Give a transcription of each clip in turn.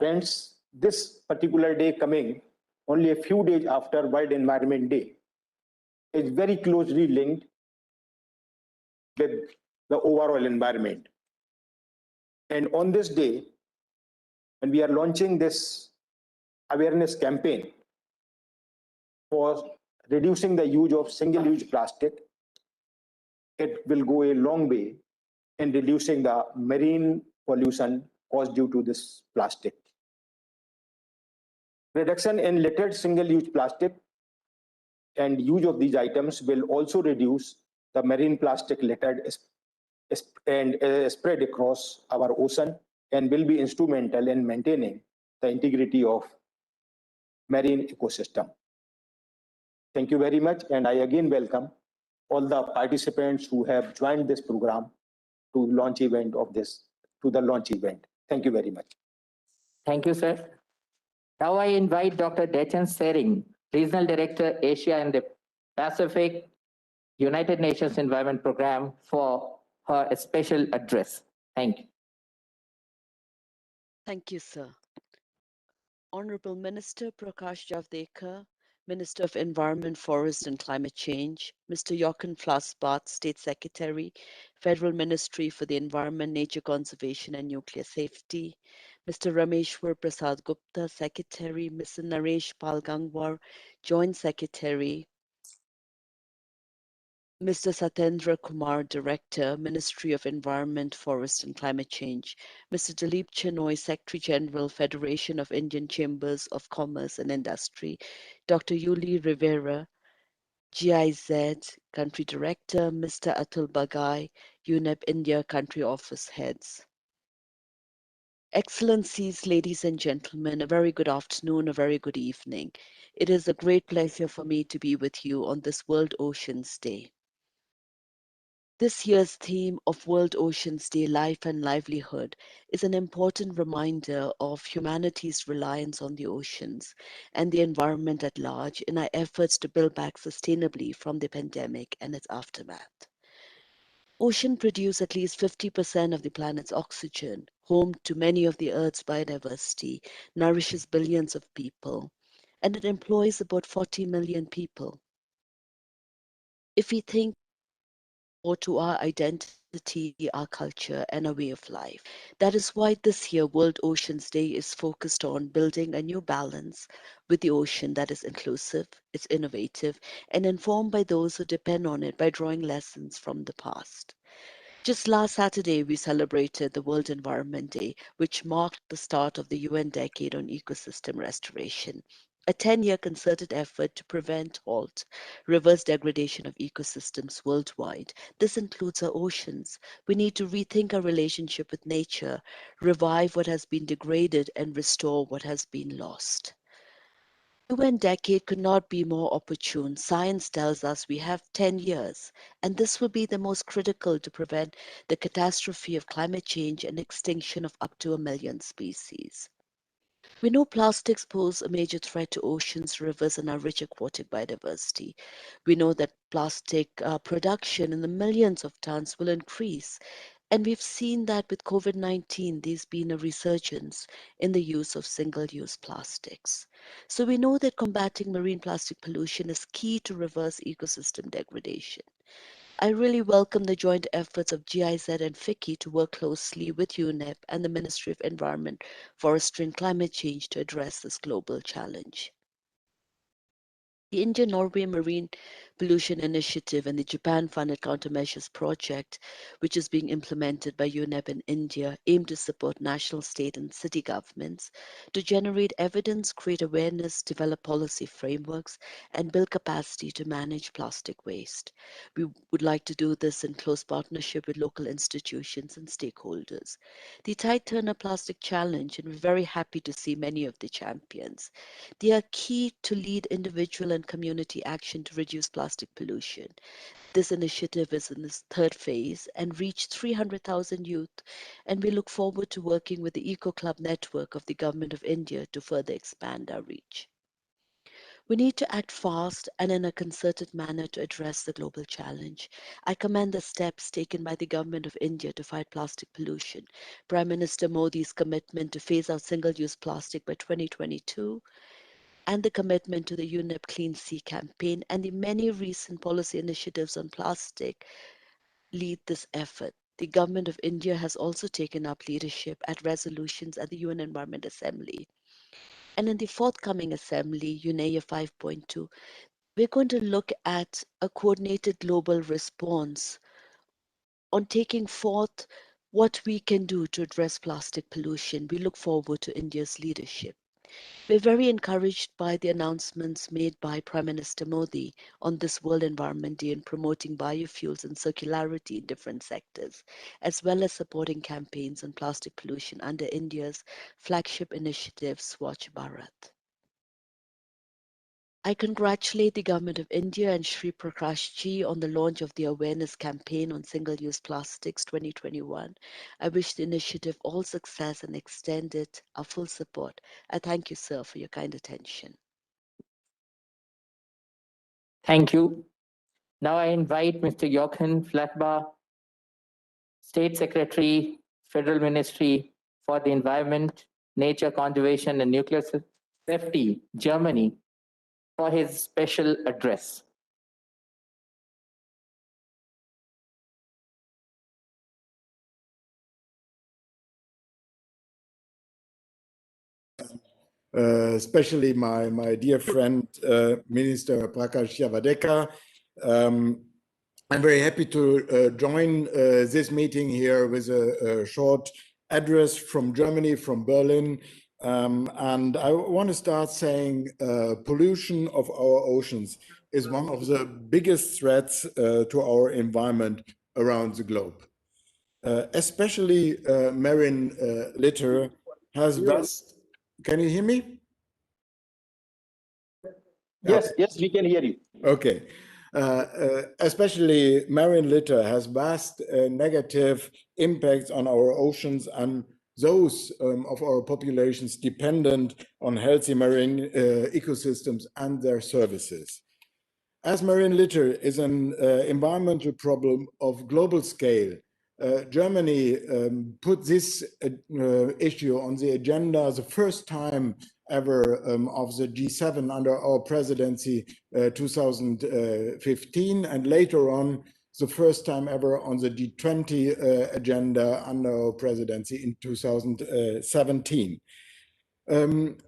Friends, this particular day coming only a few days after World Environment Day is very closely linked with the overall environment. And on this day, when we are launching this awareness campaign for reducing the use of single-use plastic, it will go a long way in reducing the marine pollution caused due to this plastic. Reduction in littered single-use plastic and use of these items will also reduce the marine plastic littered and spread across our ocean and will be instrumental in maintaining the integrity of marine ecosystem. Thank you very much, and I again welcome all the participants who have joined this program to the launch event. Thank you very much. Thank you, sir. Now I invite Dr. Dechen Sering, Regional Director, Asia and the Pacific, United Nations Environment Program, for her special address. Thank you. Thank you, sir. Honorable Minister Prakash Javadekar, Minister of Environment, Forest and Climate Change, Mr. Jochen Flassbart, State Secretary, Federal Ministry for the Environment, Nature Conservation and Nuclear Safety, Mr. Rameshwar Prasad Gupta, Secretary, Mr. Naresh Pal Gangwar, Joint Secretary, Mr. Satendra Kumar, Director, Ministry of Environment, Forest and Climate Change, Mr. Dilip Chenoy, Secretary General, Federation of Indian Chambers of Commerce and Industry, Dr. Yuli Rivera, GIZ Country Director, Mr. Atul Bagai, UNEP India Country Office Heads. Excellencies, ladies and gentlemen, a very good afternoon, a very good evening. It is a great pleasure for me to be with you on this World Oceans Day. This year's theme of World Oceans Day, Life and Livelihood, is an important reminder of humanity's reliance on the oceans and the environment at large in our efforts to build back sustainably from the pandemic and its aftermath. Oceans produce at least 50% of the planet's oxygen, home to many of the Earth's biodiversity, nourishes billions of people, and it employs about 40 million people. If we think or to our identity, our culture, and our way of life. That is why this year, World Oceans Day is focused on building a new balance with the ocean that is inclusive, it's innovative, and informed by those who depend on it by drawing lessons from the past. Just last Saturday, we celebrated the World Environment Day, which marked the start of the UN Decade on Ecosystem Restoration, a 10-year concerted effort to prevent, halt, reverse degradation of ecosystems worldwide. This includes our oceans. We need to rethink our relationship with nature, revive what has been degraded, and restore what has been lost. The UN decade could not be more opportune. Science tells us we have 10 years, and this will be the most critical to prevent the catastrophe of climate change and extinction of up to 1 million species. We know plastics pose a major threat to oceans, rivers, and our rich aquatic biodiversity. We know that plastic production in the millions of tons will increase. And we've seen that with COVID-19, there's been a resurgence in the use of single-use plastics. So we know that combating marine plastic pollution is key to reverse ecosystem degradation. I really welcome the joint efforts of GIZ and FICCI to work closely with UNEP and the Ministry of Environment, Forestry and Climate Change to address this global challenge. The India-Norway Marine Pollution Initiative and the Japan-funded countermeasures project, which is being implemented by UNEP in India, aim to support national, state, and city governments to generate evidence, create awareness, develop policy frameworks, and build capacity to manage plastic waste. We would like to do this in close partnership with local institutions and stakeholders. The Tide Turner Plastic Challenge, and we're very happy to see many of the champions. They are key to lead individual and community action to reduce plastic pollution. This initiative is in its third phase and reached 300,000 youth, and we look forward to working with the Eco Club network of the Government of India to further expand our reach. We need to act fast and in a concerted manner to address the global challenge. I commend the steps taken by the Government of India to fight plastic pollution. Prime Minister Modi's commitment to phase out single-use plastic by 2022, and the commitment to the UNEP Clean Sea campaign and the many recent policy initiatives on plastic lead this effort. The Government of India has also taken up leadership at resolutions at the UN Environment Assembly. And in the forthcoming assembly, UNEA 5.2, we're going to look at a coordinated global response on taking forth what we can do to address plastic pollution. We look forward to India's leadership. We're very encouraged by the announcements made by Prime Minister Modi on this World Environment Day in promoting biofuels and circularity in different sectors, as well as supporting campaigns on plastic pollution under India's flagship initiative, Swachh Bharat. I congratulate the Government of India and Shri Prakash Ji on the launch of the awareness campaign on single-use plastics 2021. I wish the initiative all success and extend it our full support. I thank you, sir, for your kind attention. Thank you. Now I invite Mr. Jochen Flatbar, State Secretary, Federal Ministry for the Environment, Nature Conservation and Nuclear Safety, Germany, for his special address. Especially my dear friend, Minister Prakash Javadekar. I'm very happy to join this meeting here with a short address from Germany, from Berlin. And I want to start saying pollution of our oceans is one of the biggest threats to our environment around the globe. Especially marine litter has vast. Can you hear me? Yes, yes, we can hear you. Okay. Especially marine litter has vast negative impacts on our oceans and those of our populations dependent on healthy marine ecosystems and their services. As marine litter is an environmental problem of global scale, Germany put this issue on the agenda the first time ever of the G7 under our presidency 2015, and later on the first time ever on the G20 agenda under our presidency in 2017.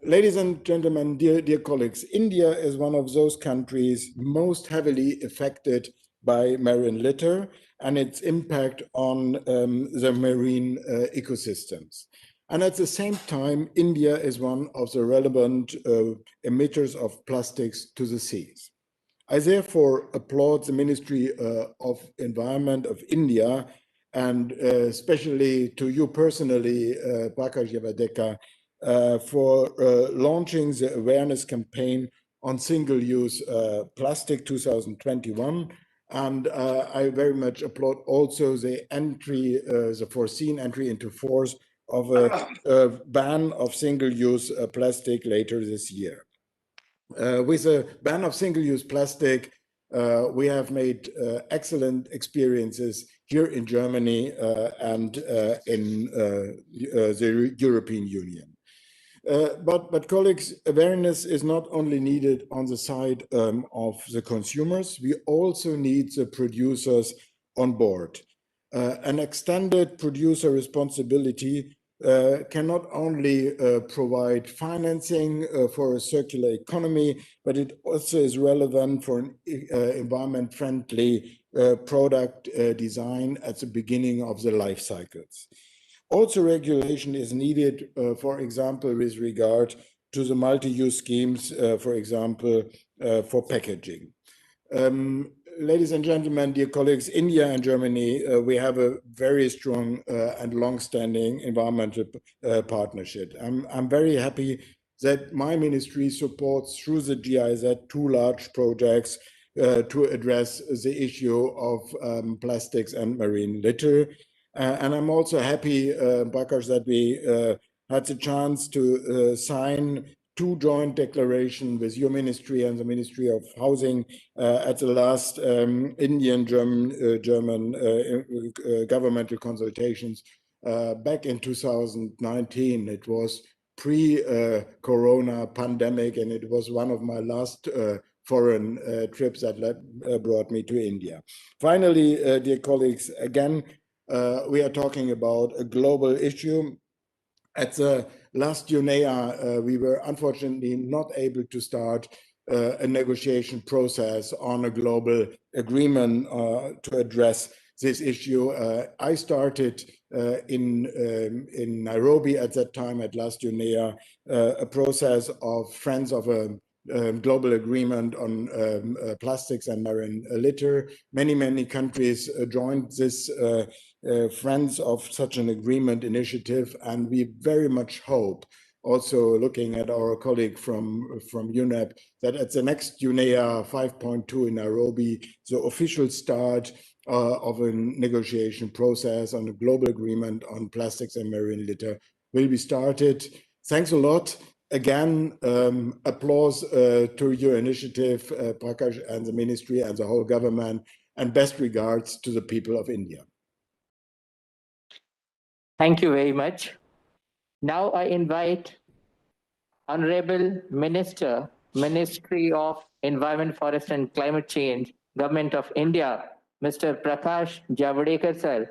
Ladies and gentlemen, dear colleagues, India is one of those countries most heavily affected by marine litter and its impact on the marine ecosystems. And at the same time, India is one of the relevant emitters of plastics to the seas. I therefore applaud the Ministry of Environment of India, and especially to you personally, Prakash Javadekar, for launching the awareness campaign on single-use plastic 2021. And I very much applaud also the foreseen entry into force of a ban of single-use plastic later this year. With a ban of single-use plastic, we have made excellent experiences here in Germany and in the European Union. But colleagues, awareness is not only needed on the side of the consumers, we also need the producers on board. An extended producer responsibility can not only provide financing for a circular economy, but it also is relevant for an environment-friendly product design at the beginning of the life cycles. Also, regulation is needed, for example, with regard to the multi-use schemes, for example, for packaging. Ladies and gentlemen, dear colleagues, India and Germany, we have a very strong and long-standing environmental partnership. I'm very happy that my ministry supports through the GIZ 2 large projects to address the issue of plastics and marine litter. And I'm also happy, Prakash, that we had the chance to sign two joint declarations with your ministry and the Ministry of Housing at the last Indian-German governmental consultations back in 2019. It was pre-corona pandemic, and it was one of my last foreign trips that brought me to India. Finally, dear colleagues, again, we are talking about a global issue. At the last UNEA, we were unfortunately not able to start a negotiation process on a global agreement to address this issue. I started in Nairobi at that time, at last UNEA, a process of Friends of a global agreement on plastics and marine litter. Many countries joined this Friends of such an agreement initiative, and we very much hope, also looking at our colleague from UNEP, that at the next UNEA 5.2 in Nairobi, the official start of a negotiation process on a global agreement on plastics and marine litter will be started. Thanks a lot. Again, applause to your initiative, Prakash, and the ministry and the whole government, and best regards to the people of India. Thank you very much. Now I invite Honorable Minister, Ministry of Environment, Forest and Climate Change, Government of India, Mr. Prakash Javadekar sir,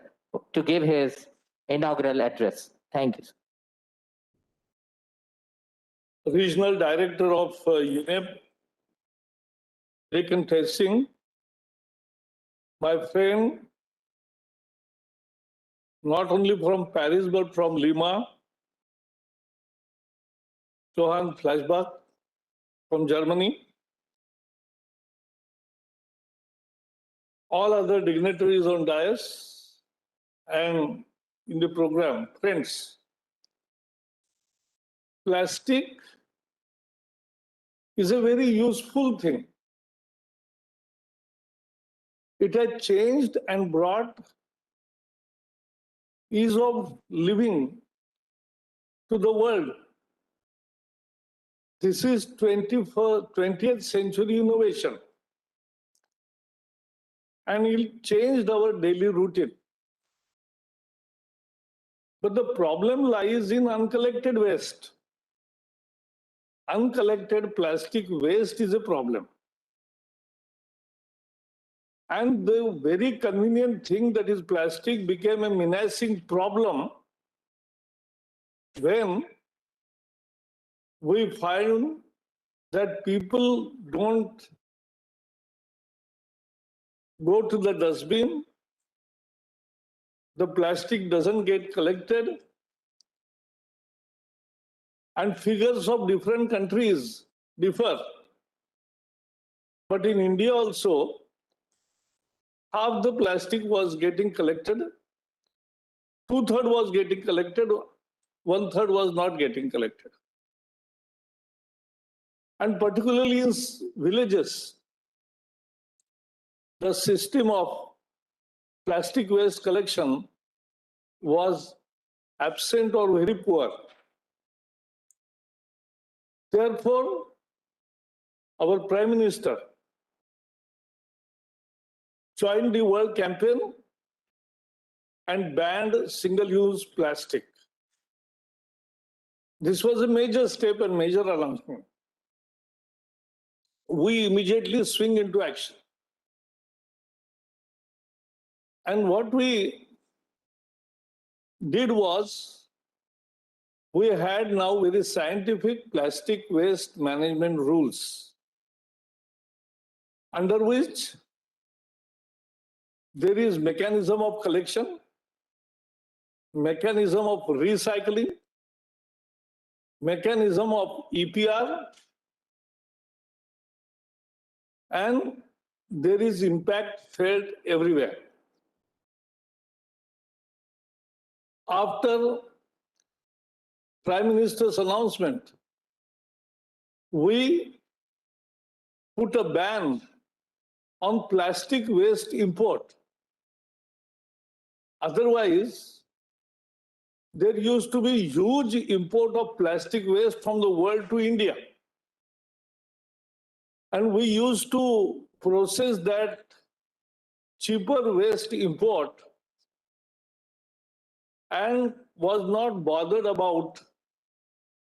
to give his inaugural address. Thank you. Regional Director of UNEP, Dekan Singh, my friend, not only from Paris but from Lima, Johann Flashbach from Germany, all other dignitaries on dais and in the program. Friends, plastic is a very useful thing. It has changed and brought ease of living to the world. This is 20th century innovation, and it changed our daily routine. But the problem lies in uncollected waste. Uncollected plastic waste is a problem. And the very convenient thing that is plastic became a menacing problem when we find that people don't go to the dustbin, the plastic doesn't get collected, and figures of different countries differ. But in India also, half the plastic was getting collected, 2/3 was getting collected, 1/3 was not getting collected. And particularly in villages, the system of plastic waste collection was absent or very poor. Therefore, our Prime Minister joined the World Campaign and banned single-use plastic. This was a major step and major announcement. We immediately swing into action. And what we did was, we had now very scientific plastic waste management rules, under which there is mechanism of collection, mechanism of recycling, mechanism of EPR, and there is impact felt everywhere. After Prime Minister's announcement, we put a ban on plastic waste import. Otherwise, there used to be huge import of plastic waste from the world to India. And we used to process that cheaper waste import and was not bothered about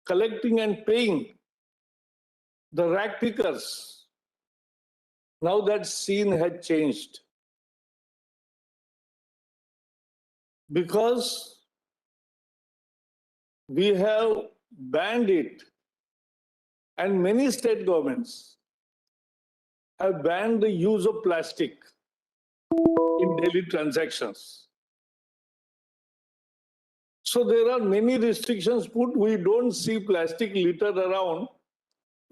collecting and paying the rag pickers. Now that scene had changed because we have banned it, and many state governments have banned the use of plastic in daily transactions. So there are many restrictions put. We don't see plastic littered around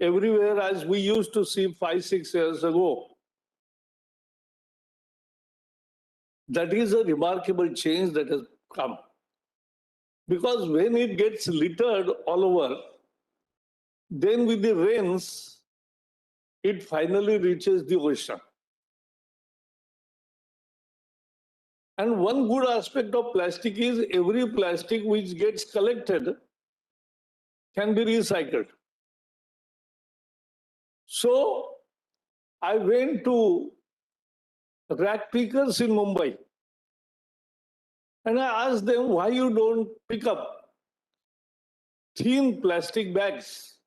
everywhere as we used to see 5-6 years ago. That is a remarkable change that has come. Because when it gets littered all over, then with the rains, it finally reaches the ocean. And one good aspect of plastic is every plastic which gets collected can be recycled. So I went to rag pickers in Mumbai and I asked them why you don't pick up thin plastic bags.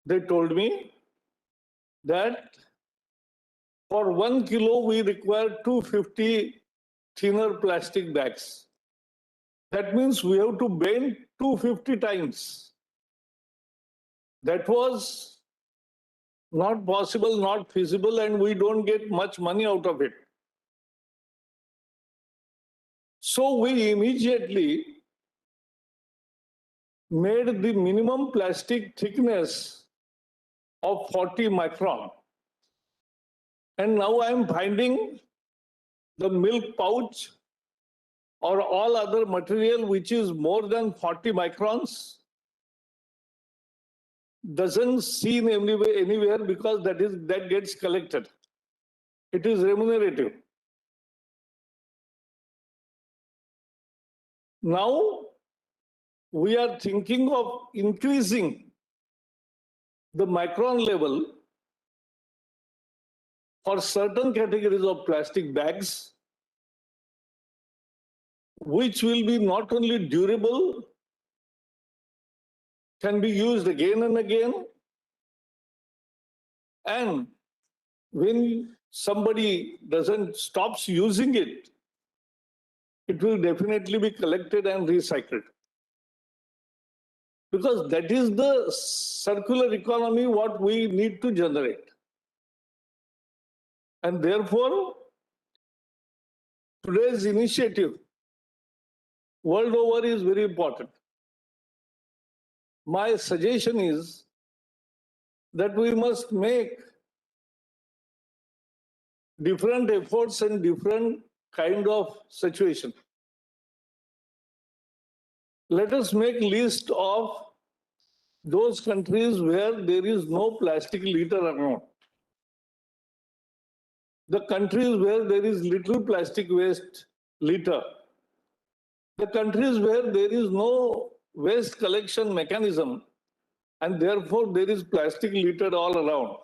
They told me that for 1 kilo we require 250 thinner plastic bags. That means we have to bend 250 times. That was not possible, not feasible, and we don't get much money out of it. So we immediately made the minimum plastic thickness of 40 micron. And now I am finding the milk pouch or all other material which is more than 40 microns doesn't seen anywhere because that gets collected. It is remunerative. Now we are thinking of increasing the micron level for certain categories of plastic bags, which will be not only durable, can be used again and again, and when somebody stops using it, it will definitely be collected and recycled. Because that is the circular economy what we need to generate. And therefore, today's initiative world over is very important. My suggestion is that we must make different efforts and different kind of situation. Let us make list of those countries where there is no plastic litter around. The countries where there is little plastic waste litter. The countries where there is no waste collection mechanism and therefore there is plastic littered all around.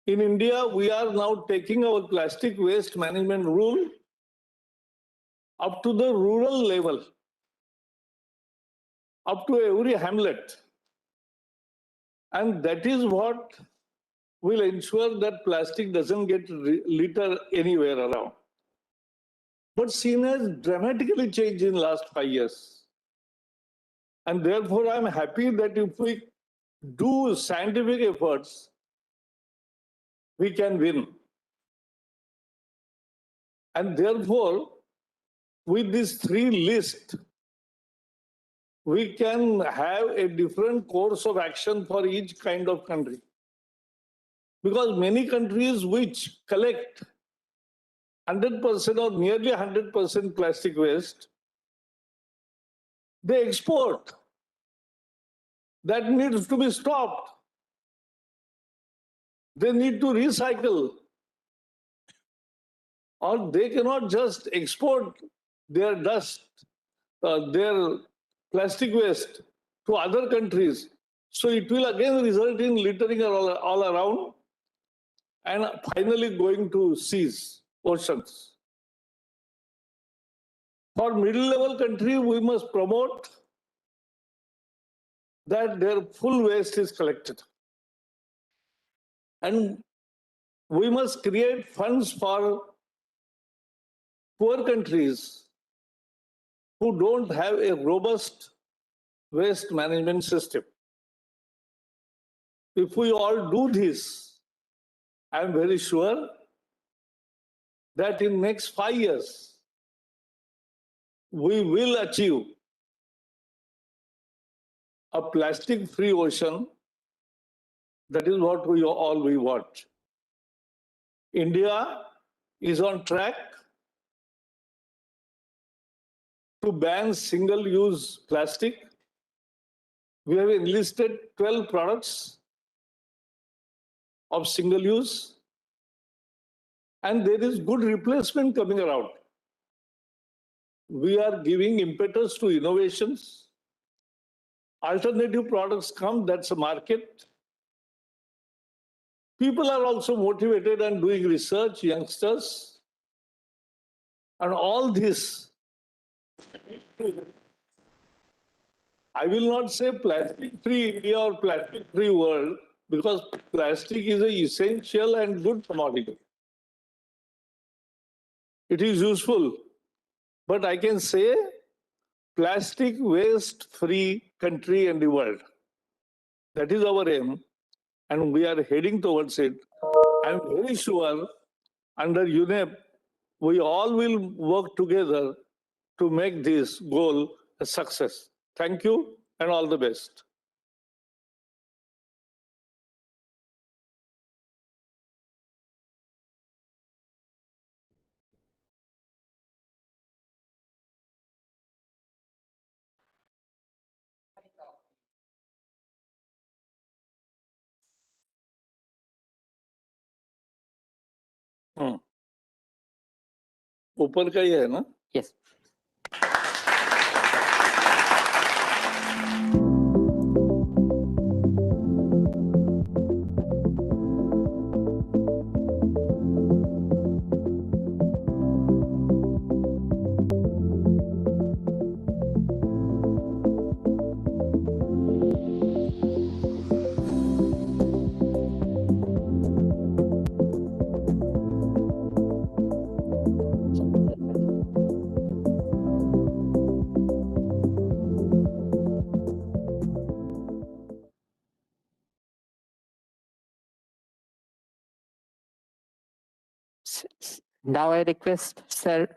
In India, we are now taking our plastic waste management rule up to the rural level, up to every hamlet. And that is what will ensure that plastic doesn't get littered anywhere around. But scene has dramatically changed in the last 5 years. And therefore, I'm happy that if we do scientific efforts, we can win. And therefore, with this 3 list, we can have a different course of action for each kind of country. Because many countries which collect 100% or nearly 100% plastic waste, they export. That needs to be stopped. They need to recycle. Or they cannot just export their dust their plastic waste to other countries. So it will again result in littering all around and finally going to seas, oceans. For middle-level country, we must promote that their full waste is collected. And we must create funds for poor countries who don't have a robust waste management system. If we all do this, I'm very sure that in next 5 years, we will achieve a plastic-free ocean. That is what we want. India is on track to ban single-use plastic. We have enlisted 12 products of single-use, and there is good replacement coming around. We are giving impetus to innovations. Alternative products come, that's a market. People are also motivated and doing research, youngsters. And all this, I will not say plastic-free India or plastic-free world, because plastic is an essential and good commodity. It is useful, but I can say plastic waste-free country in the world. That is our aim, and we are heading towards it. I'm very sure under UNEP, we all will work together to make this goal a success. Thank you and all the best. ऊपर का ही है ना? Yes. Now I request Sir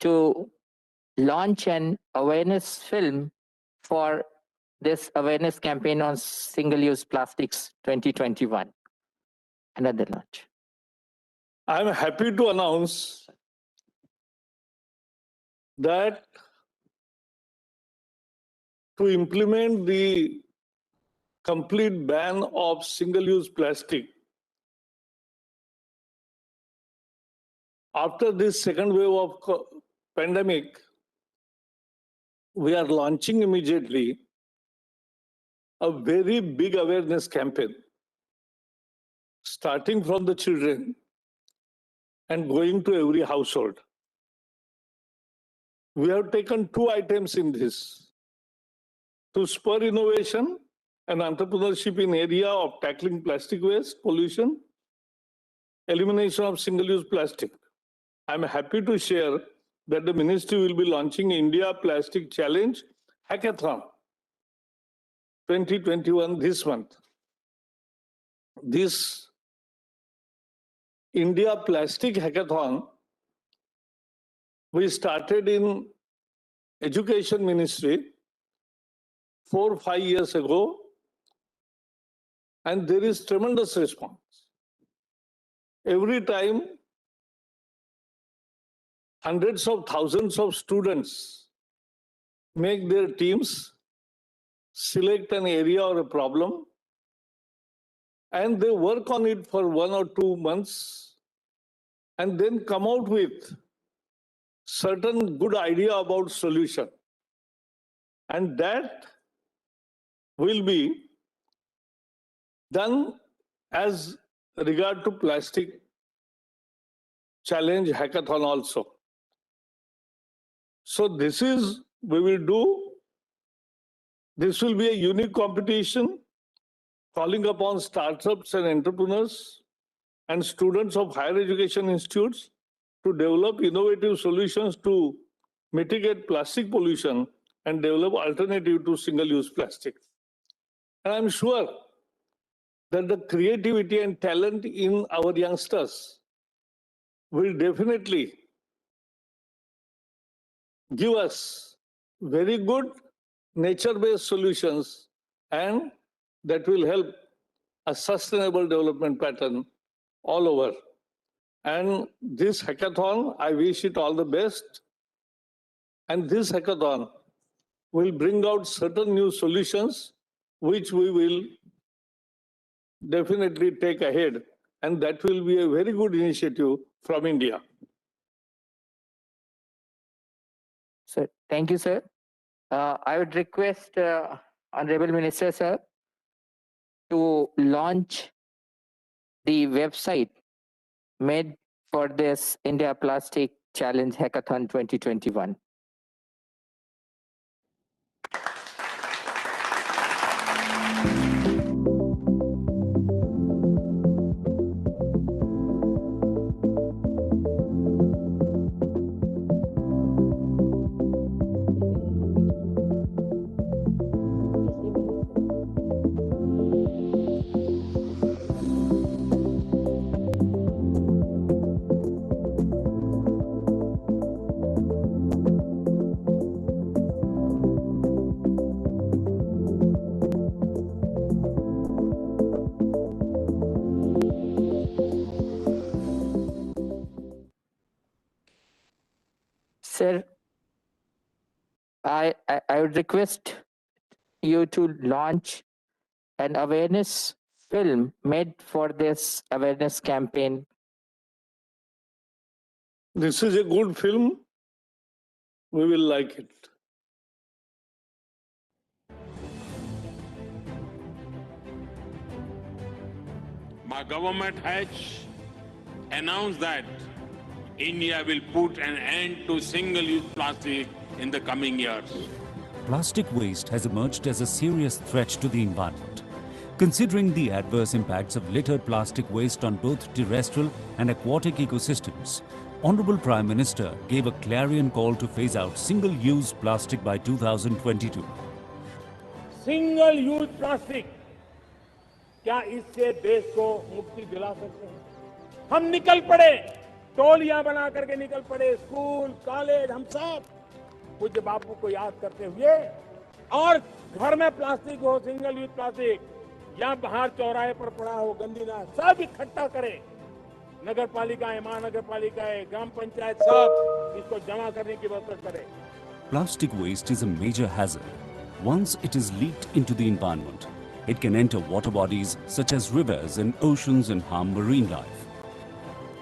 to launch an awareness film for this awareness campaign on single-use plastics 2021. Another launch. I'm happy to announce that to implement the complete ban of single-use plastic, after this second wave of pandemic, we are launching immediately a very big awareness campaign, starting from the children and going to every household. We have taken 2 items in this to spur innovation and entrepreneurship in area of tackling plastic waste, pollution, elimination of single-use plastic. I'm happy to share that the ministry will be launching India Plastic Challenge Hackathon 2021 this month. This India Plastic Hackathon we started in Education Ministry 4 or 5 years ago, and there is tremendous response. Every time, hundreds of thousands of students make their teams, select an area or a problem, and they work on it for 1 or 2 months, and then come out with certain good idea about solution. And that will be done as regard to plastic challenge hackathon also. So this will be a unique competition calling upon startups and entrepreneurs and students of higher education institutes to develop innovative solutions to mitigate plastic pollution and develop alternative to single-use plastic. And I'm sure that the creativity and talent in our youngsters will definitely give us very good nature-based solutions, and that will help a sustainable development pattern all over. And this hackathon, I wish it all the best. And this hackathon will bring out certain new solutions, which we will definitely take ahead. And that will be a very good initiative from India. Sir, thank you, sir. I would request Honorable Minister, sir, to launch the website made for this India Plastic Challenge Hackathon 2021. Sir, I would request you to launch an awareness film made for this awareness campaign. This is a good film. We will like it. My government has announced that India will put an end to single-use plastic in the coming years. Plastic waste has emerged as a serious threat to the environment. Considering the adverse impacts of littered plastic waste on both terrestrial and aquatic ecosystems, Honorable Prime Minister gave a clarion call to phase out single-use plastic by 2022. Single use plastic, क्या इससे देश को मुक्ति दिला सकते हैं? हम निकल पड़े, टोलियां बना करके निकल पड़े, स्कूल, कॉलेज, हम सब पूज्य बापू को याद करते हुए, और घर में प्लास्टिक हो, सिंगल यूज प्लास्टिक, या बाहर चौराहे पर पड़ा हो, गंदी ना, सब इकट्ठा करें। नगर पालिकाएं, महानगर पालिकाएं, ग्राम पंचायत सब इसको जमा करने की व्यवस्था करें। Plastic waste is a major hazard. Once it is leaked into the environment, it can enter water bodies such as rivers and oceans and harm marine life.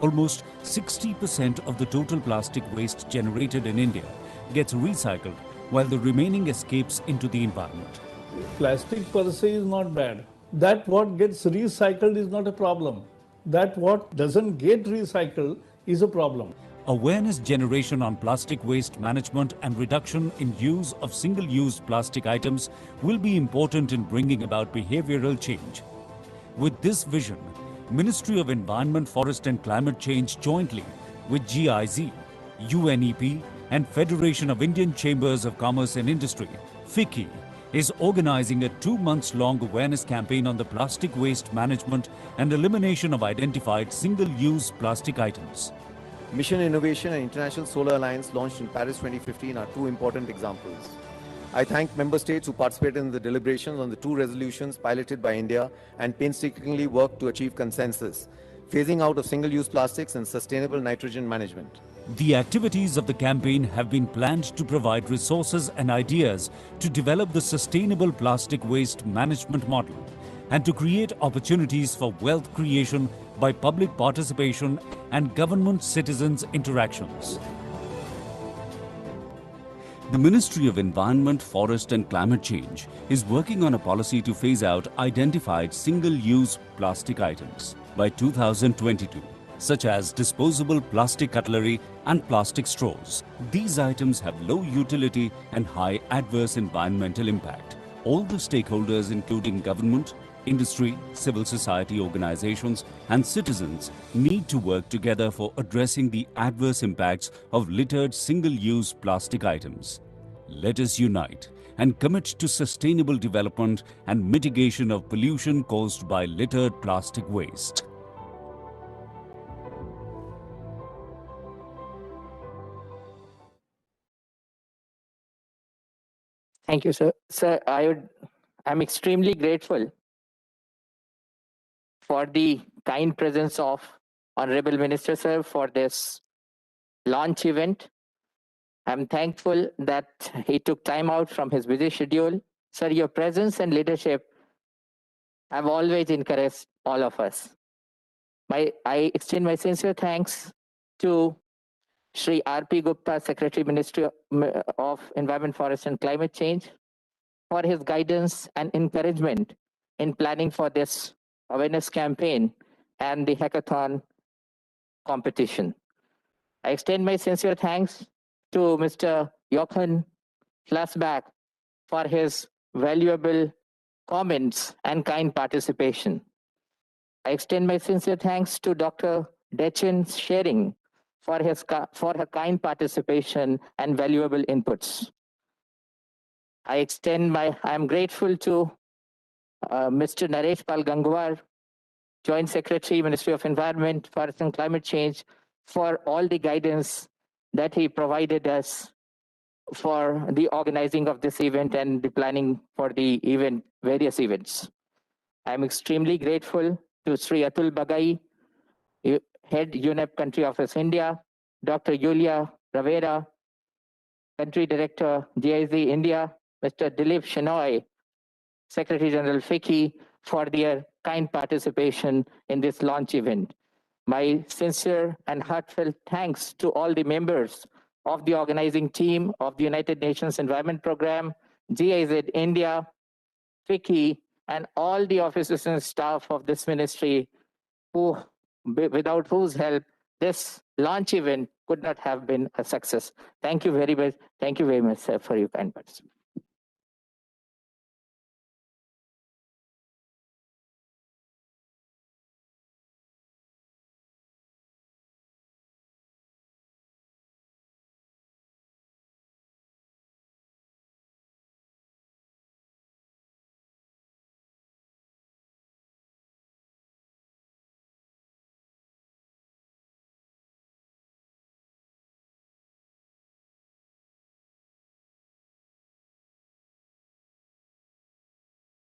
Almost 60% of the total plastic waste generated in India gets recycled, while the remaining escapes into the environment. Plastic per se is not bad. That what gets recycled is not a problem. That what doesn't get recycled is a problem. Awareness generation on plastic waste management and reduction in use of single-use plastic items will be important in bringing about behavioral change. With this vision, Ministry of Environment, Forest and Climate Change jointly with GIZ, UNEP and Federation of Indian Chambers of Commerce and Industry, FICCI, is organizing a 2-month-long awareness campaign on the plastic waste management and elimination of identified single-use plastic items. Mission Innovation and International Solar Alliance launched in Paris 2015 are two important examples. I thank member states who participated in the deliberations on the two resolutions piloted by India and painstakingly worked to achieve consensus, phasing out of single-use plastics and sustainable nitrogen management. The activities of the campaign have been planned to provide resources and ideas to develop the sustainable plastic waste management model and to create opportunities for wealth creation by public participation and government-citizens interactions. The Ministry of Environment, Forest and Climate Change is working on a policy to phase out identified single-use plastic items by 2022, such as disposable plastic cutlery and plastic straws. These items have low utility and high adverse environmental impact. All the stakeholders, including government, industry, civil society organizations and citizens, need to work together for addressing the adverse impacts of littered single-use plastic items. Let us unite and commit to sustainable development and mitigation of pollution caused by littered plastic waste. Thank you, sir. Sir, I'm extremely grateful for the kind presence of Honorable Minister, sir, for this launch event. I'm thankful that he took time out from his busy schedule. Sir, your presence and leadership have always encouraged all of us. I extend my sincere thanks to Shri R.P. Gupta, Secretary, Ministry of Environment, Forest and Climate Change, for his guidance and encouragement in planning for this awareness campaign and the hackathon competition. I extend my sincere thanks to Mr. Jochen Flassbach for his valuable comments and kind participation. I extend my sincere thanks to Dr. Dechen Sharing for her kind participation and valuable inputs. I am grateful to Mr. Naresh Pal Gangwar, Joint Secretary, Ministry of Environment, Forest and Climate Change, for all the guidance that he provided us for the organizing of this event and the planning for the event, various events. I'm extremely grateful to Sri Atul Bagai, Head UNEP Country Office India, Dr. Yulia Ravera, Country Director, GIZ India, Mr. Dilip Shenoy, Secretary General FICCI, for their kind participation in this launch event. My sincere and heartfelt thanks to all the members of the organizing team of the United Nations Environment Programme, GIZ India, FICCI, and all the officers and staff of this ministry, without whose help this launch event could not have been a success. Thank you very much. Thank you very much, sir, for your kind participation.